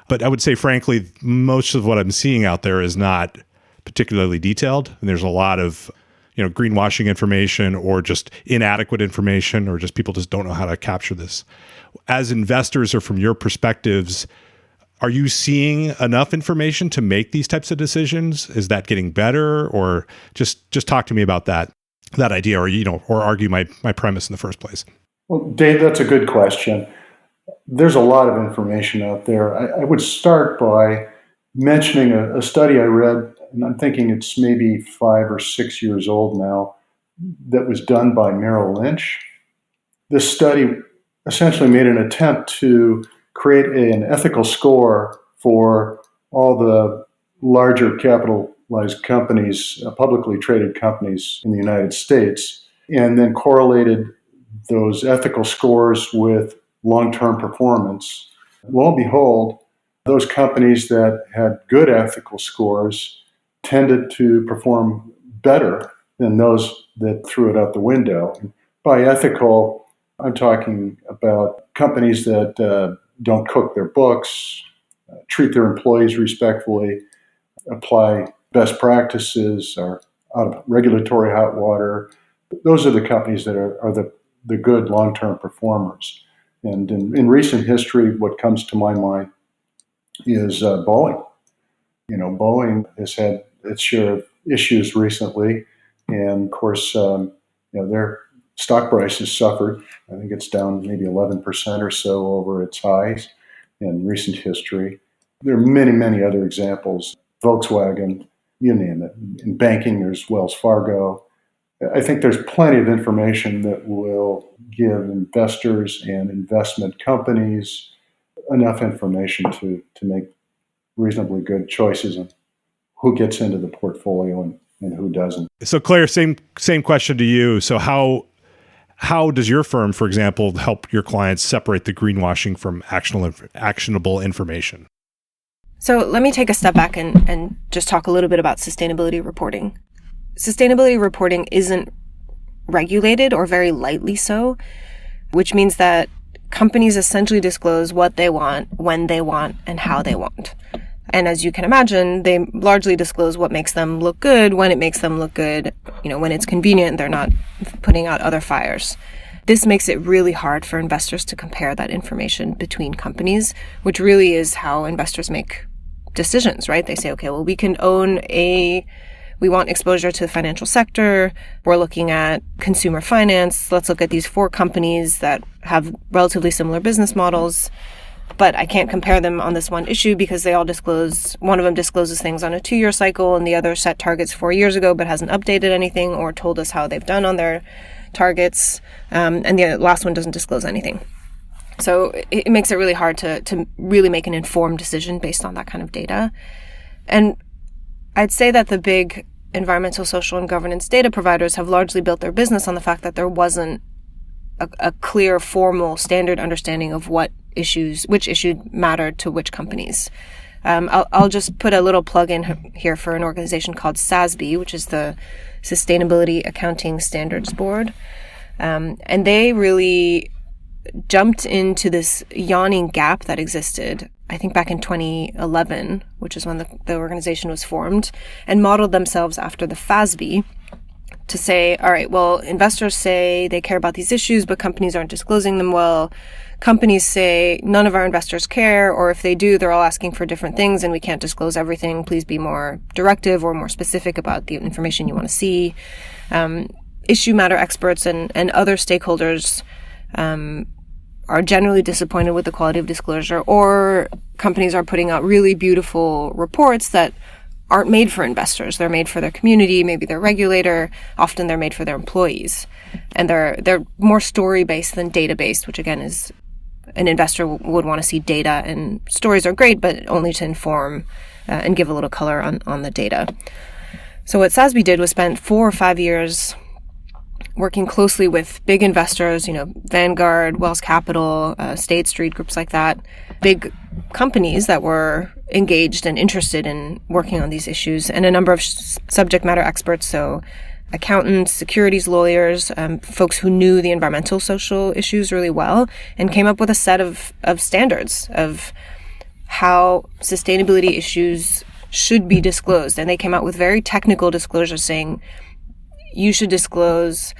But I would say, frankly, most of what I'm seeing out there is not particularly detailed. And there's a lot of greenwashing information or just inadequate information, or just people just don't know how to capture this. As investors, or from your perspectives, are you seeing enough information to make these types of decisions? Is that getting better? Or just talk to me about that idea, or argue my premise in the first place. Well, Dave, that's a good question. There's a lot of information out there. I would start by mentioning a study I read, and I'm thinking it's maybe 5 or 6 years old now, that was done by Merrill Lynch. This study essentially made an attempt to create an ethical score for all the larger capitalized companies, publicly traded companies in the United States, and then correlated those ethical scores with long-term performance. Lo and behold, those companies that had good ethical scores tended to perform better than those that threw it out the window. By ethical, I'm talking about companies that don't cook their books, treat their employees respectfully, apply best practices, are out of regulatory hot water. Those are the companies that are the good long-term performers. And in recent history, what comes to my mind is Boeing. Boeing has had its share of issues recently, and of course, their stock price has suffered. I think it's down maybe 11% or so over its highs in recent history. There are many, many other examples. Volkswagen, you name it. In banking, there's Wells Fargo. I think there's plenty of information that will give investors and investment companies enough information to make reasonably good choices on who gets into the portfolio and who doesn't. So Claire, same question to you. So how does your firm, for example, help your clients separate the greenwashing from actionable information? So let me take a step back and just talk a little bit about sustainability reporting. Sustainability reporting isn't regulated, or very lightly so, which means that companies essentially disclose what they want, when they want, and how they want. And as you can imagine, they largely disclose what makes them look good, when it makes them look good, when it's convenient, they're not putting out other fires. This makes it really hard for investors to compare that information between companies, which really is how investors make decisions, right? They say, okay, well, we want exposure to the financial sector. We're looking at consumer finance. Let's look at these 4 companies that have relatively similar business models. But I can't compare them on this one issue because they all one of them discloses things on a 2-year cycle, and the other set targets 4 years ago but hasn't updated anything or told us how they've done on their targets. And the last one doesn't disclose anything. So it makes it really hard to really make an informed decision based on that kind of data. And I'd say that the big environmental, social, and governance data providers have largely built their business on the fact that there wasn't a clear, formal, standard understanding of which issue mattered to which companies. I'll just put a little plug in here for an organization called SASB, which is the Sustainability Accounting Standards Board. And they really jumped into this yawning gap that existed, I think back in 2011, which is when the organization was formed, and modeled themselves after the FASB to say, all right, well, investors say they care about these issues, but companies aren't disclosing them well. Companies say none of our investors care, or if they do, they're all asking for different things and we can't disclose everything. Please be more directive or more specific about the information you want to see. Issue matter experts and other stakeholders are generally disappointed with the quality of disclosure, or companies are putting out really beautiful reports that aren't made for investors. They're made for their community, maybe their regulator. Often they're made for their employees. And they're more story-based than data-based, which again is an investor would want to see data, and stories are great, but only to inform and give a little color on the data. So what SASB did was spend 4 or 5 years working closely with big investors, Vanguard, Wells Capital, State Street, groups like that, big companies that were engaged and interested in working on these issues, and a number of subject matter experts, so accountants, securities lawyers, folks who knew the environmental social issues really well, and came up with a set of standards of how sustainability issues should be disclosed. And they came out with very technical disclosures saying, you should disclose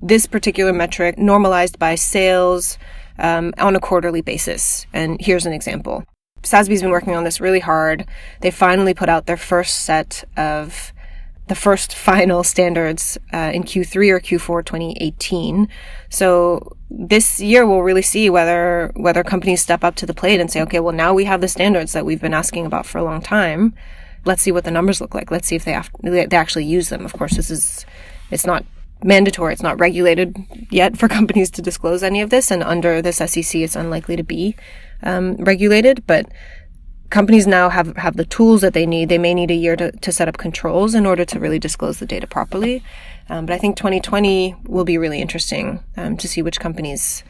this particular metric normalized by sales on a quarterly basis. And here's an example. SASB's been working on this really hard. They finally put out their first set of the first final standards in Q3 or Q4 2018. So this year we'll really see whether companies step up to the plate and say, okay, well, now we have the standards that we've been asking about for a long time. Let's see what the numbers look like. Let's see if they actually use them. Of course, it's not mandatory. It's not regulated yet for companies to disclose any of this. And under this SEC, it's unlikely to be regulated. But companies now have the tools that they need. They may need a year to set up controls in order to really disclose the data properly. But I think 2020 will be really interesting to see which companies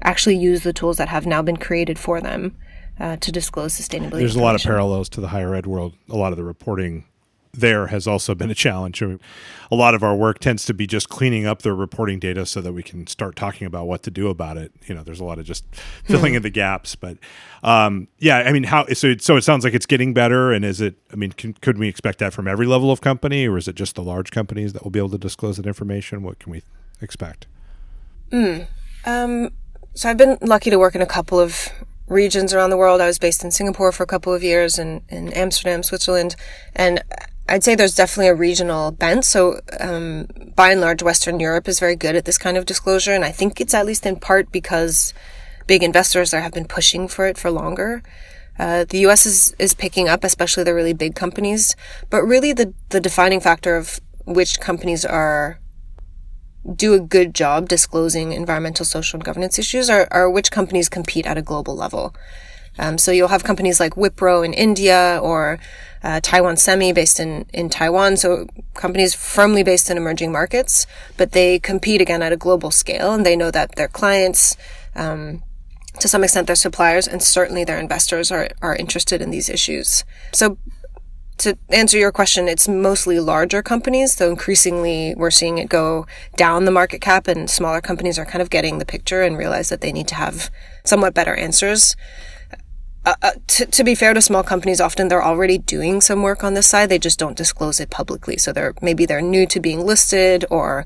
actually use the tools that have now been created for them to disclose sustainability. There's a lot of parallels to the higher ed world. A lot of the reporting there has also been a challenge. I mean, a lot of our work tends to be just cleaning up the reporting data so that we can start talking about what to do about it. There's a lot of just filling in the gaps. But so it sounds like it's getting better. And could we expect that from every level of company, or is it just the large companies that will be able to disclose that information? What can we expect? So I've been lucky to work in a couple of regions around the world. I was based in Singapore for a couple of years and in Amsterdam, Switzerland. And I'd say there's definitely a regional bent. So by and large, Western Europe is very good at this kind of disclosure. And I think it's at least in part because big investors there have been pushing for it for longer. The US is picking up, especially the really big companies. But really the defining factor of which companies do a good job disclosing environmental, social, and governance issues are which companies compete at a global level. So you'll have companies like Wipro in India or Taiwan Semi based in Taiwan. So companies firmly based in emerging markets, but they compete again at a global scale, and they know that their clients, to some extent their suppliers, and certainly their investors are interested in these issues. So to answer your question, it's mostly larger companies, though increasingly we're seeing it go down the market cap, and smaller companies are kind of getting the picture and realize that they need to have somewhat better answers. To be fair to small companies, often they're already doing some work on this side. They just don't disclose it publicly. So maybe they're new to being listed, or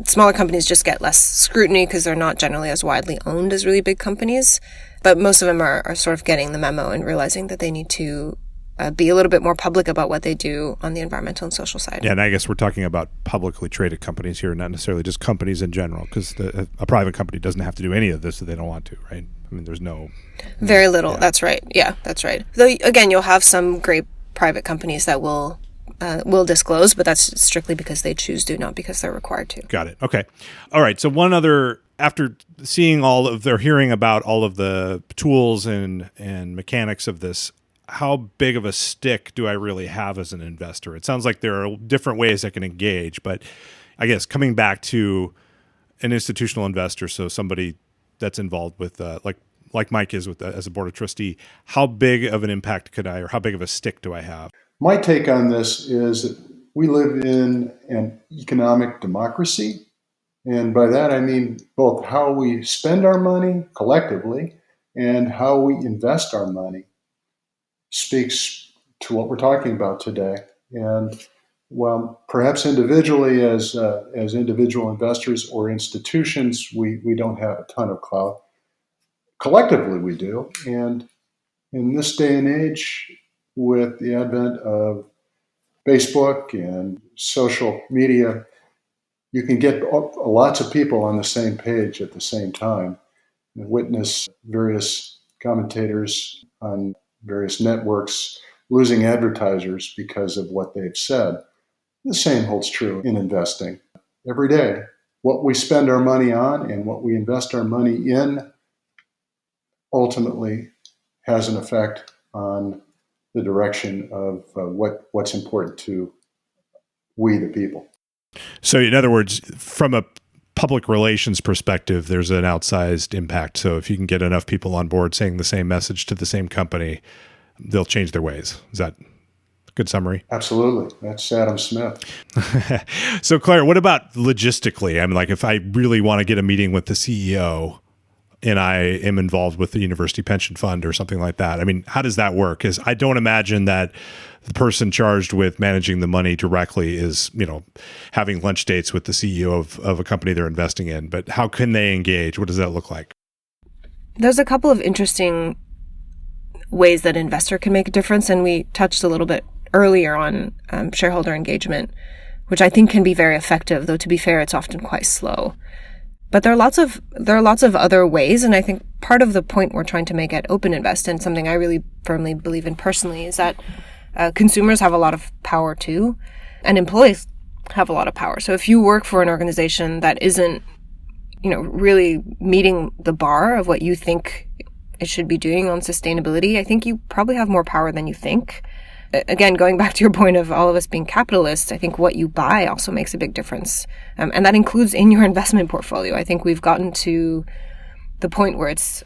smaller companies just get less scrutiny because they're not generally as widely owned as really big companies. But most of them are sort of getting the memo and realizing that they need to be a little bit more public about what they do on the environmental and social side. Yeah, and I guess we're talking about publicly traded companies here, not necessarily just companies in general, because a private company doesn't have to do any of this if they don't want to, right? I mean, there's no... Very little. Yeah. That's right. Yeah, that's right. Though, again, you'll have some great private companies that will disclose, but that's strictly because they choose to, not because they're required to. Got it. Okay. All right. So after hearing about all of the tools and mechanics of this, how big of a stick do I really have as an investor? It sounds like there are different ways I can engage, but I guess coming back to an institutional investor, so somebody that's involved with like Mike is with as a board of trustee, how big of an impact or how big of a stick do I have? My take on this is that we live in an economic democracy. And by that, I mean both how we spend our money collectively and how we invest our money speaks to what we're talking about today. And well, perhaps individually as individual investors or institutions, we don't have a ton of clout. Collectively, we do. And in this day and age, with the advent of Facebook and social media, you can get lots of people on the same page at the same time and witness various commentators on various networks losing advertisers because of what they've said. The same holds true in investing. Every day, what we spend our money on and what we invest our money in ultimately has an effect on the direction of what's important to we, the people. So in other words, from a public relations perspective, there's an outsized impact. So if you can get enough people on board saying the same message to the same company, they'll change their ways. Is that a good summary? Absolutely. That's Adam Smith. So Claire, what about logistically? I mean, like if I really want to get a meeting with the CEO and I am involved with the university pension fund or something like that, I mean, how does that work? Because I don't imagine that the person charged with managing the money directly is, having lunch dates with the CEO of a company they're investing in. But how can they engage? What does that look like? There's a couple of interesting ways that an investor can make a difference. And we touched a little bit earlier on shareholder engagement, which I think can be very effective, though to be fair, it's often quite slow. But there are lots of other ways, and I think part of the point we're trying to make at OpenInvest, and something I really firmly believe in personally, is that consumers have a lot of power too, and employees have a lot of power. So if you work for an organization that isn't, really meeting the bar of what you think it should be doing on sustainability, I think you probably have more power than you think. Again, going back to your point of all of us being capitalists, I think what you buy also makes a big difference. And that includes in your investment portfolio. I think we've gotten to the point where it's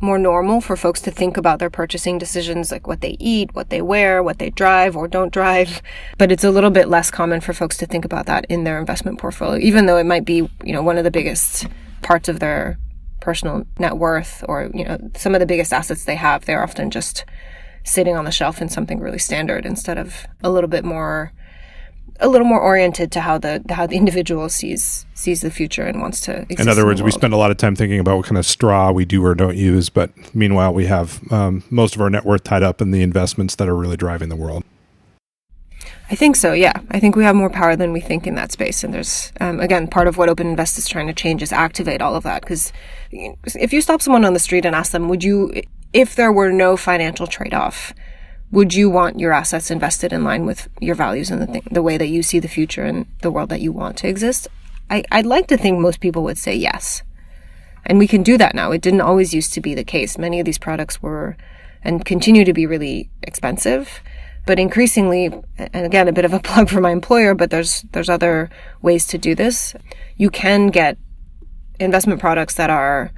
more normal for folks to think about their purchasing decisions, like what they eat, what they wear, what they drive or don't drive. But it's a little bit less common for folks to think about that in their investment portfolio, even though it might be, one of the biggest parts of their personal net worth or, some of the biggest assets they have. They're often just sitting on the shelf in something really standard instead of a little more oriented to how the individual sees the future and wants to exist. In other words, we spend a lot of time thinking about what kind of straw we do or don't use, but meanwhile, we have most of our net worth tied up in the investments that are really driving the world. I think so, yeah. I think we have more power than we think in that space. And there's, again, part of what OpenInvest is trying to change is activate all of that. Because if you stop someone on the street and ask them, if there were no financial trade-off, would you want your assets invested in line with your values and the way that you see the future and the world that you want to exist? I'd like to think most people would say yes. And we can do that now. It didn't always used to be the case. Many of these products were and continue to be really expensive. But increasingly, and again, a bit of a plug for my employer, but there's other ways to do this. You can get investment products that are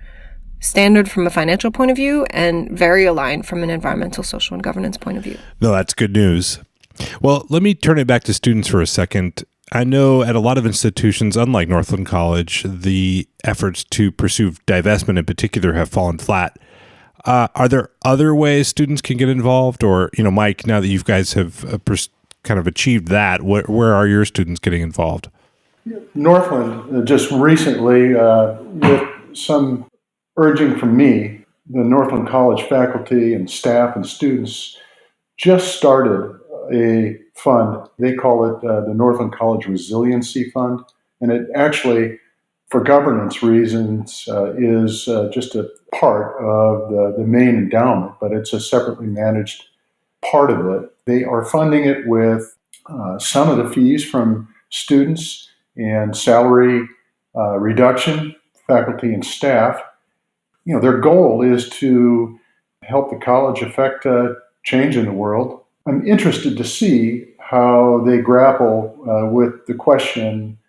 standard from a financial point of view and very aligned from an environmental, social, and governance point of view. No, that's good news. Well, let me turn it back to students for a second. I know at a lot of institutions, unlike Northland College, the efforts to pursue divestment in particular have fallen flat. Are there other ways students can get involved? Or, Mike, now that you guys have kind of achieved that, where are your students getting involved? Northland, just recently, with some urging from me, the Northland College faculty and staff and students just started a fund. They call it the Northland College Resiliency Fund. And it actually, for governance reasons, is just a part of the main endowment, but it's a separately managed part of it. They are funding it with some of the fees from students and salary reduction, faculty and staff. Their goal is to help the college affect change in the world. I'm interested to see how they grapple with the question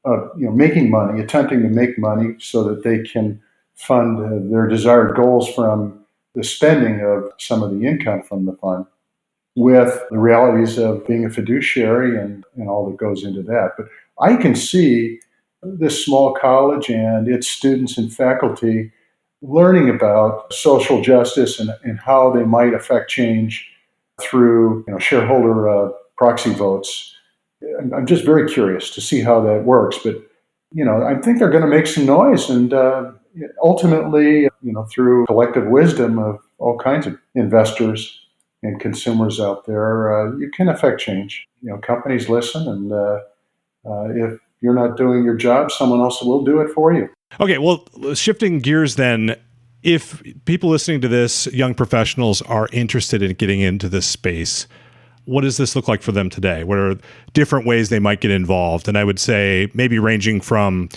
of making money, attempting to make money so that they can fund their desired goals from the spending of some of the income from the fund with the realities of being a fiduciary and all that goes into that. But I can see this small college and its students and faculty learning about social justice and how they might affect change through shareholder proxy votes. I'm just very curious to see how that works. But, I think they're going to make some noise. And ultimately, through collective wisdom of all kinds of investors and consumers out there, you can affect change. Companies listen. And if you're not doing your job, someone else will do it for you. Okay, well, shifting gears then, if people listening to this, young professionals, are interested in getting into this space, what does this look like for them today? What are different ways they might get involved? And I would say maybe ranging from,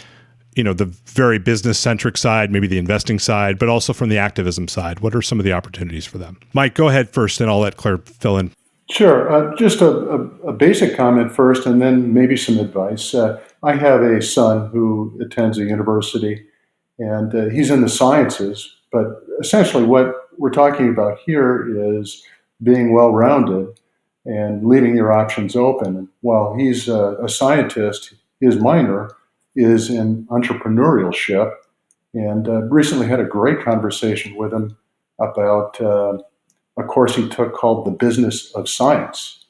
the very business-centric side, maybe the investing side, but also from the activism side. What are some of the opportunities for them? Mike, go ahead first, and I'll let Claire fill in. Sure. Just a basic comment first, and then maybe some advice. I have a son who attends a university, and he's in the sciences. But essentially, what we're talking about here is being well-rounded and leaving your options open. While he's a scientist, his minor is in entrepreneurship, and recently had a great conversation with him about a course he took called The Business of Science.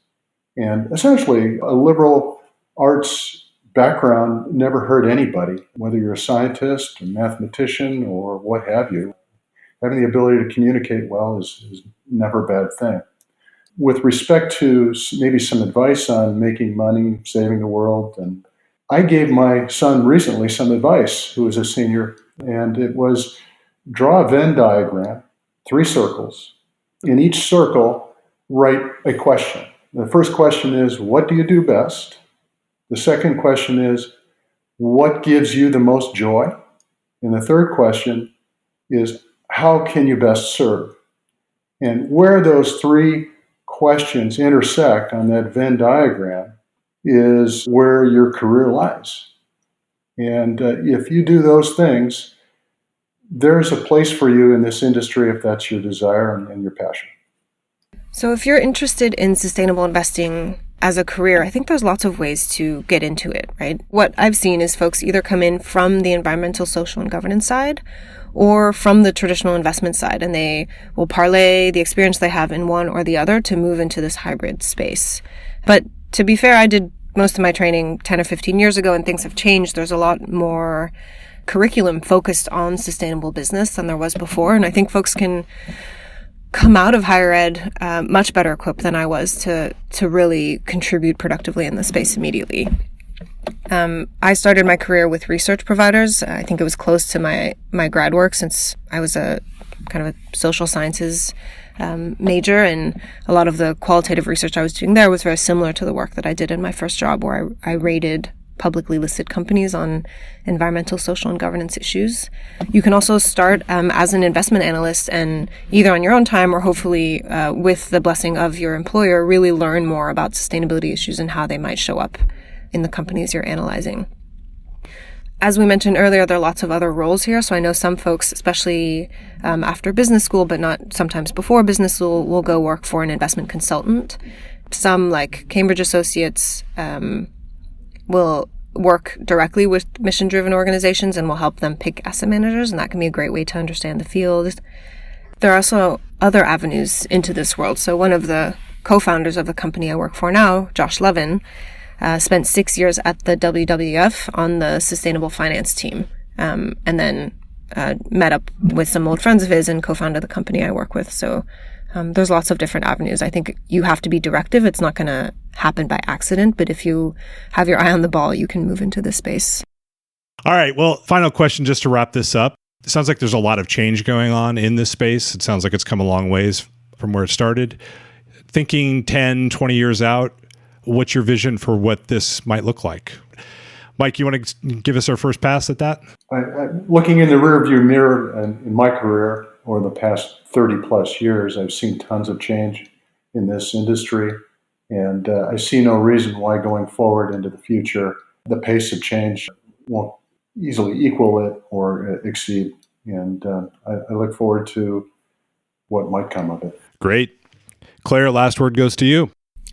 And essentially, a liberal arts background never hurt anybody, whether you're a scientist, a mathematician, or what have you. Having the ability to communicate well is never a bad thing. With respect to maybe some advice on making money, saving the world, and I gave my son recently some advice, who is a senior, and it was draw a Venn diagram, 3 circles. In each circle, write a question. The first question is, what do you do best? The second question is, what gives you the most joy? And the third question is, how can you best serve? And where those 3 questions intersect on that Venn diagram is where your career lies. And if you do those things, there's a place for you in this industry if that's your desire and your passion. So if you're interested in sustainable investing as a career, I think there's lots of ways to get into it, right? What I've seen is folks either come in from the environmental, social, and governance side or from the traditional investment side, and they will parlay the experience they have in one or the other to move into this hybrid space. But to be fair, I did most of my training 10 or 15 years ago, and things have changed. There's a lot more curriculum focused on sustainable business than there was before, and I think folks can come out of higher ed much better equipped than I was to really contribute productively in the space immediately. I started my career with research providers. I think it was close to my grad work, since I was a kind of a social sciences major, and a lot of the qualitative research I was doing there was very similar to the work that I did in my first job, where I rated publicly listed companies on environmental, social, and governance issues. You can also start as an investment analyst, and either on your own time or hopefully with the blessing of your employer, really learn more about sustainability issues and how they might show up in the companies you're analyzing. As we mentioned earlier, there are lots of other roles here. So I know some folks, especially after business school, but not sometimes before business school, will go work for an investment consultant. Some, like Cambridge Associates, will work directly with mission-driven organizations and will help them pick asset managers, and that can be a great way to understand the field. There are also other avenues into this world. So one of the co-founders of the company I work for now, Josh Levin, spent 6 years at the WWF on the sustainable finance team, and then met up with some old friends of his and co-founded the company I work with. So there's lots of different avenues. I think you have to be directive. It's not going to happen by accident, but if you have your eye on the ball, you can move into this space. All right. Well, final question just to wrap this up. It sounds like there's a lot of change going on in this space. It sounds like it's come a long ways from where it started. Thinking 10, 20 years out, what's your vision for what this might look like? Mike, you want to give us our first pass at that? Looking in the rearview mirror in my career over the past 30 plus years, I've seen tons of change in this industry. And I see no reason why going forward into the future, the pace of change won't easily equal it or exceed. And I look forward to what might come of it. Great. Claire, last word goes to you.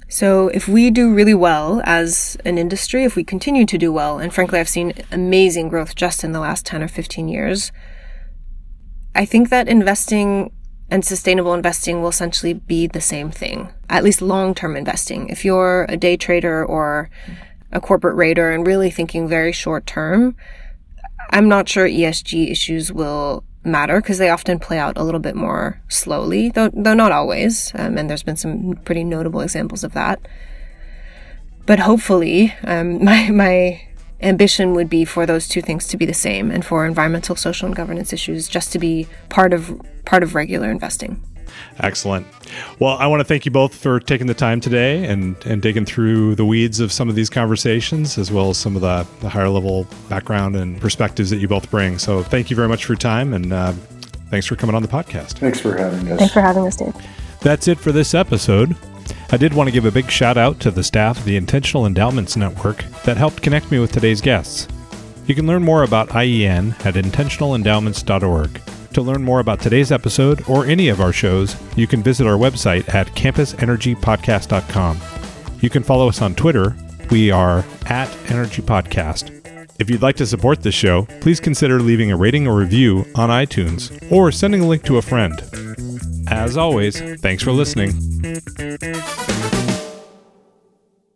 So if we do really well as an industry, if we continue to do well, and frankly, I've seen amazing growth just in the last 10 or 15 years, I think that investing and sustainable investing will essentially be the same thing, at least long-term investing. If you're a day trader or a corporate raider and really thinking very short-term, I'm not sure ESG issues will matter because they often play out a little bit more slowly, though not always. And there's been some pretty notable examples of that. But hopefully, my ambition would be for those two things to be the same, and for environmental, social, and governance issues just to be part of regular investing. Excellent. Well, I want to thank you both for taking the time today and digging through the weeds of some of these conversations, as well as some of the higher level background and perspectives that you both bring. So thank you very much for your time, and thanks for coming on the podcast. Thanks for having us. Thanks for having us, Dave. That's it for this episode. I did want to give a big shout out to the staff of the Intentional Endowments Network that helped connect me with today's guests. You can learn more about IEN at intentionalendowments.org. To learn more about today's episode or any of our shows, you can visit our website at campusenergypodcast.com. You can follow us on Twitter. We are @EnergyPodcast. If you'd like to support this show, please consider leaving a rating or review on iTunes or sending a link to a friend. As always, thanks for listening.